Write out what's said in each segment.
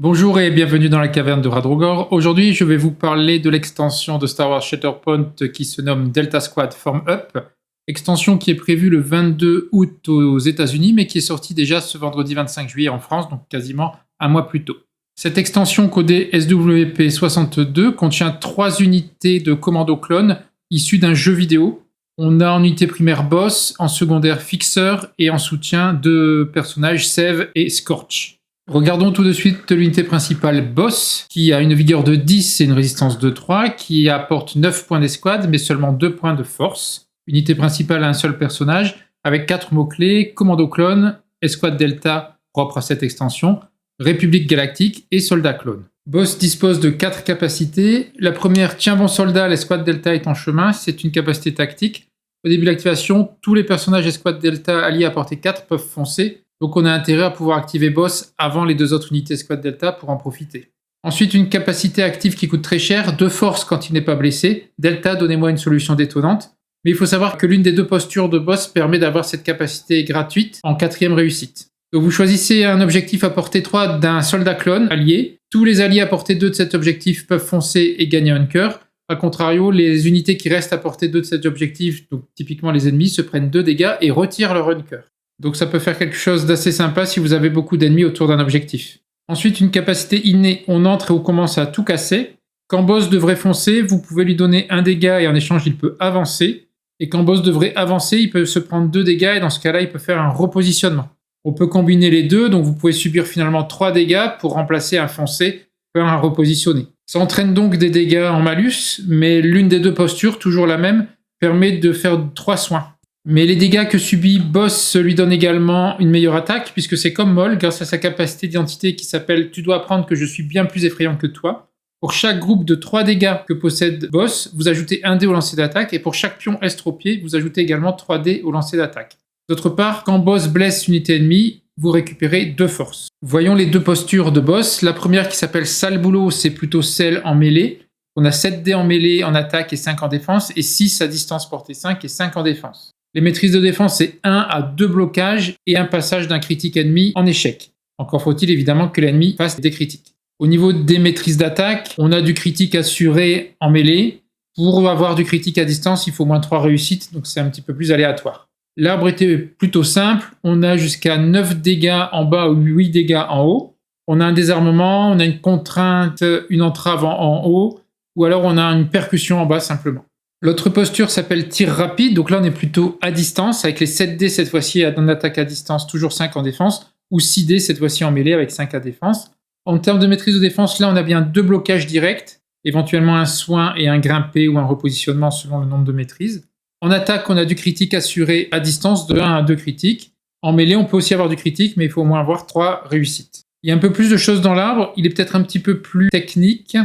Bonjour et bienvenue dans la caverne de Radrogor. Aujourd'hui, je vais vous parler de l'extension de Star Wars Shatterpoint qui se nomme Delta Squad Form Up. Extension qui est prévue le 22 août aux États-Unis, mais qui est sortie déjà ce vendredi 25 juillet en France, donc quasiment un mois plus tôt. Cette extension codée SWP62 contient 3 unités de commando clone issues d'un jeu vidéo. On a en unité primaire Boss, en secondaire Fixer et en soutien 2 personnages Sev et Scorch. Regardons tout de suite l'unité principale Boss, qui a une vigueur de 10 et une résistance de 3, qui apporte 9 points d'escouade, mais seulement 2 points de force. Unité principale à un seul personnage, avec 4 mots-clés, Commando Clone, Escouade Delta, propre à cette extension, République Galactique et Soldat Clone. Boss dispose de 4 capacités. La première, tiens bon soldat, l'escouade Delta est en chemin, c'est une capacité tactique. Au début de l'activation, tous les personnages Escouade Delta alliés à portée 4 peuvent foncer. Donc on a intérêt à pouvoir activer Boss avant les 2 autres unités Squad Delta pour en profiter. Ensuite, une capacité active qui coûte très cher, 2 force quand il n'est pas blessé. Delta, donnez-moi une solution détonnante. Mais il faut savoir que l'une des 2 postures de Boss permet d'avoir cette capacité gratuite en 4e réussite. Donc vous choisissez un objectif à portée 3 d'un soldat clone allié. Tous les alliés à portée 2 de cet objectif peuvent foncer et gagner un cœur. A contrario, les unités qui restent à portée 2 de cet objectif, donc typiquement les ennemis, se prennent 2 dégâts et retirent leur cœur. Donc ça peut faire quelque chose d'assez sympa si vous avez beaucoup d'ennemis autour d'un objectif. Ensuite, une capacité innée, on entre et on commence à tout casser. Quand Boss devrait foncer, vous pouvez lui donner 1 dégât et en échange il peut avancer. Et quand Boss devrait avancer, il peut se prendre 2 dégâts et dans ce cas-là, il peut faire un repositionnement. On peut combiner les deux, donc vous pouvez subir finalement 3 dégâts pour remplacer un foncé par un repositionné. Ça entraîne donc des dégâts en malus, mais l'une des 2 postures, toujours la même, permet de faire 3 soins. Mais les dégâts que subit Boss lui donnent également une meilleure attaque, puisque c'est comme Maul, grâce à sa capacité d'identité qui s'appelle « Tu dois apprendre que je suis bien plus effrayant que toi ». Pour chaque groupe de 3 dégâts que possède Boss, vous ajoutez 1 dé au lancer d'attaque, et pour chaque pion estropié, vous ajoutez également 3 dés au lancer d'attaque. D'autre part, quand Boss blesse une unité ennemie, vous récupérez 2 forces. Voyons les 2 postures de Boss. La première qui s'appelle Sale Boulot, c'est plutôt celle en mêlée. On a 7 dés en mêlée en attaque et 5 en défense, et 6 à distance portée 5 et 5 en défense. Les maîtrises de défense, c'est 1 à 2 blocages et un passage d'un critique ennemi en échec. Encore faut-il évidemment que l'ennemi fasse des critiques. Au niveau des maîtrises d'attaque, on a du critique assuré en mêlée. Pour avoir du critique à distance, il faut moins 3 réussites, donc c'est un petit peu plus aléatoire. L'arbre était plutôt simple, on a jusqu'à 9 dégâts en bas ou 8 dégâts en haut. On a un désarmement, on a une contrainte, une entrave en haut, ou alors on a une percussion en bas simplement. L'autre posture s'appelle tir rapide, donc là on est plutôt à distance, avec les 7 dés cette fois-ci en attaque à distance, toujours 5 en défense, ou 6 dés cette fois-ci en mêlée avec 5 à défense. En termes de maîtrise de défense, là on a bien 2 blocages directs, éventuellement un soin et un grimpé ou un repositionnement selon le nombre de maîtrises. En attaque, on a du critique assuré à distance, de 1 à 2 critiques. En mêlée, on peut aussi avoir du critique, mais il faut au moins avoir 3 réussites. Il y a un peu plus de choses dans l'arbre, il est peut-être un petit peu plus technique.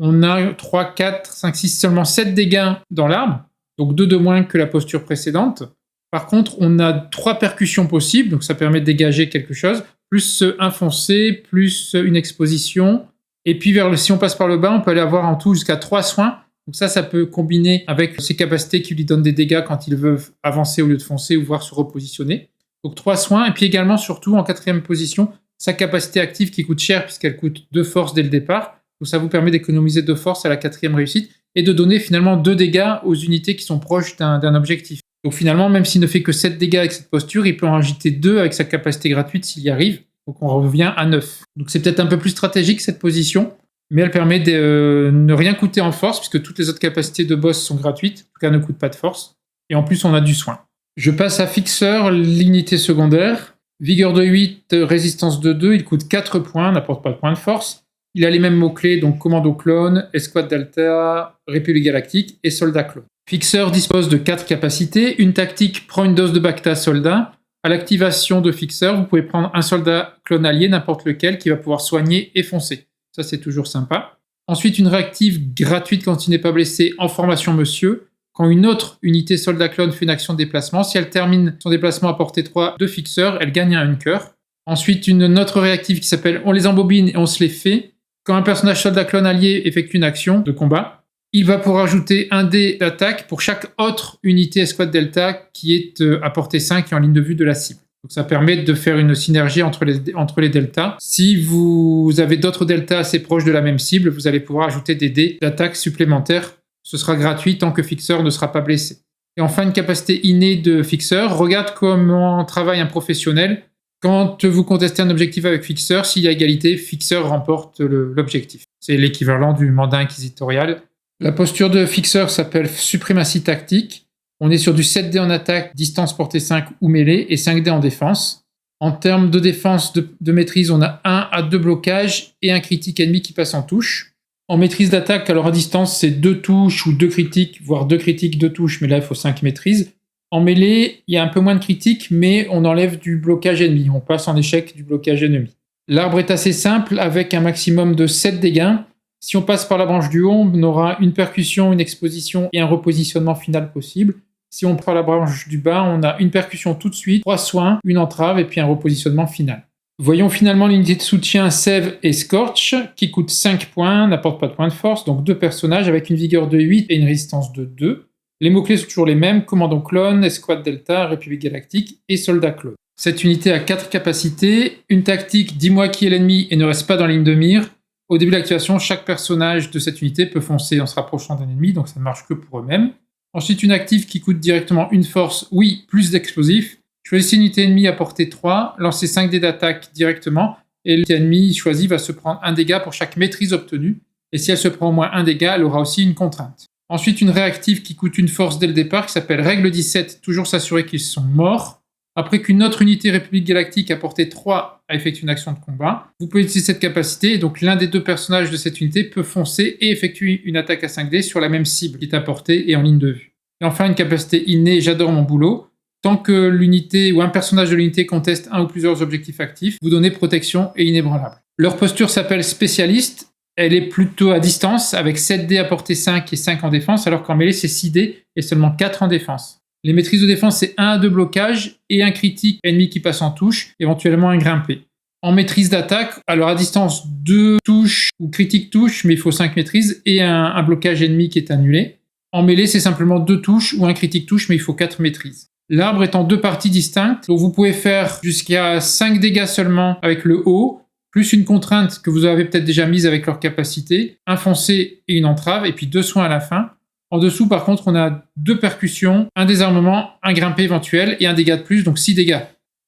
On a 3, 4, 5, 6, seulement 7 dégâts dans l'arbre, donc 2 de moins que la posture précédente. Par contre, on a 3 percussions possibles, donc ça permet de dégager quelque chose, plus un foncé, plus une exposition. Et puis si on passe par le bas, on peut aller avoir en tout jusqu'à 3 soins. Donc ça peut combiner avec ses capacités qui lui donnent des dégâts quand il veut avancer au lieu de foncer ou voire se repositionner. Donc 3 soins, et puis également, surtout en 4e position, sa capacité active qui coûte cher puisqu'elle coûte 2 forces dès le départ. Donc ça vous permet d'économiser 2 forces à la 4e réussite et de donner finalement 2 dégâts aux unités qui sont proches d'un objectif. Donc finalement, même s'il ne fait que 7 dégâts avec cette posture, il peut en rajouter 2 avec sa capacité gratuite s'il y arrive. Donc on revient à 9. Donc c'est peut-être un peu plus stratégique cette position, mais elle permet de ne rien coûter en force puisque toutes les autres capacités de Boss sont gratuites, en tout cas ne coûtent pas de force. Et en plus on a du soin. Je passe à Fixer, l'unité secondaire. Vigueur de 8, résistance de 2, il coûte 4 points, n'apporte pas de points de force. Il a les mêmes mots-clés, donc Commando Clone, Escouade Delta, République Galactique et Soldat Clone. Fixer dispose de 4 capacités. Une tactique prend une dose de Bacta soldat. À l'activation de Fixer, vous pouvez prendre un soldat clone allié, n'importe lequel, qui va pouvoir soigner et foncer. Ça, c'est toujours sympa. Ensuite, une réactive gratuite quand il n'est pas blessé en formation monsieur. Quand une autre unité soldat clone fait une action de déplacement, si elle termine son déplacement à portée 3 de Fixer, elle gagne un cœur. Ensuite, une autre réactive qui s'appelle On les embobine et on se les fait. Quand un personnage soldat clone allié effectue une action de combat, il va pouvoir ajouter un dé d'attaque pour chaque autre unité escouade delta qui est à portée 5 et en ligne de vue de la cible. Donc ça permet de faire une synergie entre les deltas. Si vous avez d'autres deltas assez proches de la même cible, vous allez pouvoir ajouter des dés d'attaque supplémentaires. Ce sera gratuit tant que Fixer ne sera pas blessé. Et enfin, une capacité innée de Fixer. Regarde comment travaille un professionnel. Quand vous contestez un objectif avec Fixer, s'il y a égalité, Fixer remporte l'objectif. C'est l'équivalent du mandat inquisitorial. La posture de Fixer s'appelle suprématie tactique. On est sur du 7D en attaque, distance portée 5 ou mêlée, et 5D en défense. En termes de défense de maîtrise, on a 1 à 2 blocages et un critique ennemi qui passe en touche. En maîtrise d'attaque, alors à distance, c'est 2 touches ou 2 critiques, voire 2 critiques, 2 touches, mais là, il faut 5 maîtrises. En mêlée, il y a un peu moins de critiques, mais on enlève du blocage ennemi. On passe en échec du blocage ennemi. L'arbre est assez simple, avec un maximum de 7 dégâts. Si on passe par la branche du haut, on aura une percussion, une exposition et un repositionnement final possible. Si on prend la branche du bas, on a une percussion tout de suite, 3 soins, une entrave et puis un repositionnement final. Voyons finalement l'unité de soutien Sève et Scorch, qui coûte 5 points, n'apporte pas de points de force, donc 2 personnages avec une vigueur de 8 et une résistance de 2. Les mots-clés sont toujours les mêmes, Commandant Clone, Escouade Delta, République Galactique et Soldat Clone. Cette unité a 4 capacités, une tactique, dis-moi qui est l'ennemi et ne reste pas dans la ligne de mire. Au début de l'activation, chaque personnage de cette unité peut foncer en se rapprochant d'un ennemi, donc ça ne marche que pour eux-mêmes. Ensuite, une active qui coûte directement une force, oui, plus d'explosifs. Choisissez une unité ennemie à portée 3, lancez 5 dés d'attaque directement, et l'unité ennemie choisie va se prendre 1 dégât pour chaque maîtrise obtenue, et si elle se prend au moins 1 dégât, elle aura aussi une contrainte. Ensuite, une réactive qui coûte une force dès le départ, qui s'appelle Règle 17, toujours s'assurer qu'ils sont morts. Après qu'une autre unité République Galactique à portée 3 a effectué une action de combat, vous pouvez utiliser cette capacité, et donc l'un des 2 personnages de cette unité peut foncer et effectuer une attaque à 5 dés sur la même cible qui est à portée et en ligne de vue. Et enfin, une capacité innée, j'adore mon boulot. Tant que l'unité ou un personnage de l'unité conteste un ou plusieurs objectifs actifs, vous donnez protection et inébranlable. Leur posture s'appelle spécialiste. Elle est plutôt à distance, avec 7 dés à portée 5 et 5 en défense, alors qu'en mêlée, c'est 6 dés et seulement 4 en défense. Les maîtrises de défense, c'est 1 à 2 blocages et un critique ennemi qui passe en touche, éventuellement un grimpé. En maîtrise d'attaque, alors à distance, 2 touches ou critique touche, mais il faut 5 maîtrises, et un blocage ennemi qui est annulé. En mêlée, c'est simplement 2 touches ou un critique touche, mais il faut 4 maîtrises. L'arbre est en 2 parties distinctes, donc vous pouvez faire jusqu'à 5 dégâts seulement avec le haut, plus une contrainte que vous avez peut-être déjà mise avec leur capacité, un foncé et une entrave, et puis 2 soins à la fin. En dessous, par contre, on a 2 percussions, un désarmement, un grimpé éventuel et un dégât de plus, donc 6 dégâts.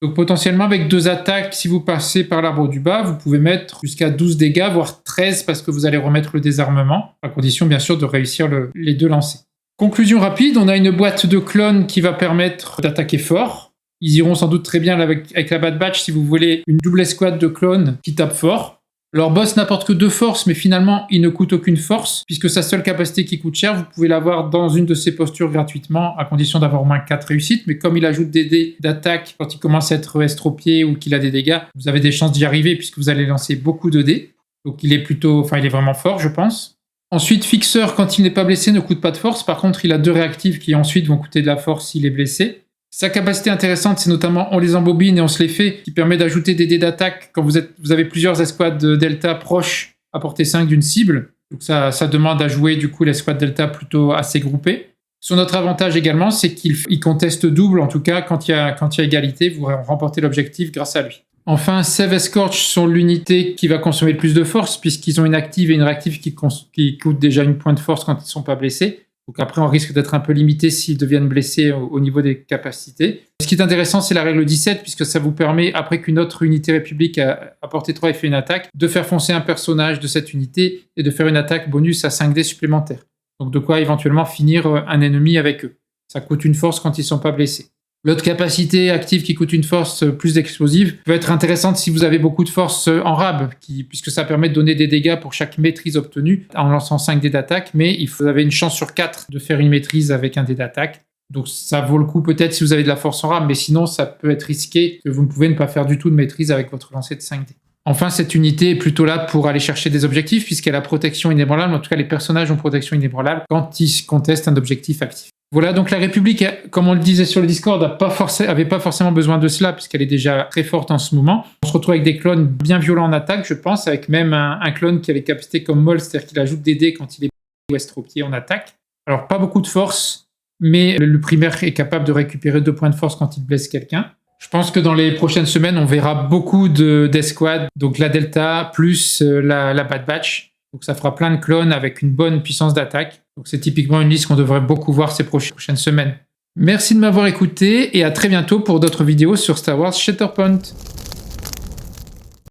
Donc potentiellement, avec 2 attaques, si vous passez par l'arbre du bas, vous pouvez mettre jusqu'à 12 dégâts, voire 13 parce que vous allez remettre le désarmement, à condition bien sûr de réussir les 2 lancers. Conclusion rapide, on a une boîte de clones qui va permettre d'attaquer fort. Ils iront sans doute très bien avec la Bad Batch si vous voulez une double escouade de clones qui tapent fort. Leur boss n'apporte que 2 forces, mais finalement, il ne coûte aucune force, puisque sa seule capacité qui coûte cher, vous pouvez l'avoir dans une de ses postures gratuitement, à condition d'avoir au moins 4 réussites, mais comme il ajoute des dés d'attaque quand il commence à être estropié ou qu'il a des dégâts, vous avez des chances d'y arriver, puisque vous allez lancer beaucoup de dés. Donc il est vraiment fort, je pense. Ensuite, Fixer, quand il n'est pas blessé, ne coûte pas de force. Par contre, il a 2 réactives qui ensuite vont coûter de la force s'il est blessé. Sa capacité intéressante, c'est notamment on les embobine et on se les fait, qui permet d'ajouter des dés d'attaque quand vous avez plusieurs escouades de Delta proches à portée 5 d'une cible. Donc ça demande à jouer du coup l'escouade Delta plutôt assez groupée. Son autre avantage également, c'est qu'il conteste double, en tout cas quand il y a égalité, vous remportez l'objectif grâce à lui. Enfin, Sève et Scorch sont l'unité qui va consommer le plus de force, puisqu'ils ont une active et une réactive qui coûtent déjà une point de force quand ils ne sont pas blessés. Donc après, on risque d'être un peu limité s'ils deviennent blessés au niveau des capacités. Ce qui est intéressant, c'est la règle 17, puisque ça vous permet, après qu'une autre unité république à portée 3 ait fait une attaque, de faire foncer un personnage de cette unité et de faire une attaque bonus à 5 dés supplémentaires. Donc de quoi éventuellement finir un ennemi avec eux. Ça coûte une force quand ils ne sont pas blessés. L'autre capacité active qui coûte une force plus explosive peut être intéressante si vous avez beaucoup de force en rab, puisque ça permet de donner des dégâts pour chaque maîtrise obtenue en lançant 5 dés d'attaque, mais vous avez une chance sur 4 de faire une maîtrise avec un dé d'attaque. Donc ça vaut le coup peut-être si vous avez de la force en rab, mais sinon ça peut être risqué que vous ne pouvez ne pas faire du tout de maîtrise avec votre lancer de 5 dés. Enfin, cette unité est plutôt là pour aller chercher des objectifs, puisqu'elle a protection inébranlable. En tout cas, les personnages ont protection inébranlable quand ils contestent un objectif actif. Voilà, donc la République, comme on le disait sur le Discord, avait pas forcément besoin de cela, puisqu'elle est déjà très forte en ce moment. On se retrouve avec des clones bien violents en attaque, je pense, avec même un clone qui a les capacités comme Maul, c'est-à-dire qu'il ajoute des dés quand il est estropié en attaque. Alors, pas beaucoup de force, mais le primaire est capable de récupérer 2 points de force quand il blesse quelqu'un. Je pense que dans les prochaines semaines, on verra beaucoup de Death Squad, donc la Delta plus la Bad Batch. Donc ça fera plein de clones avec une bonne puissance d'attaque. Donc c'est typiquement une liste qu'on devrait beaucoup voir ces prochaines semaines. Merci de m'avoir écouté et à très bientôt pour d'autres vidéos sur Star Wars Shatterpoint.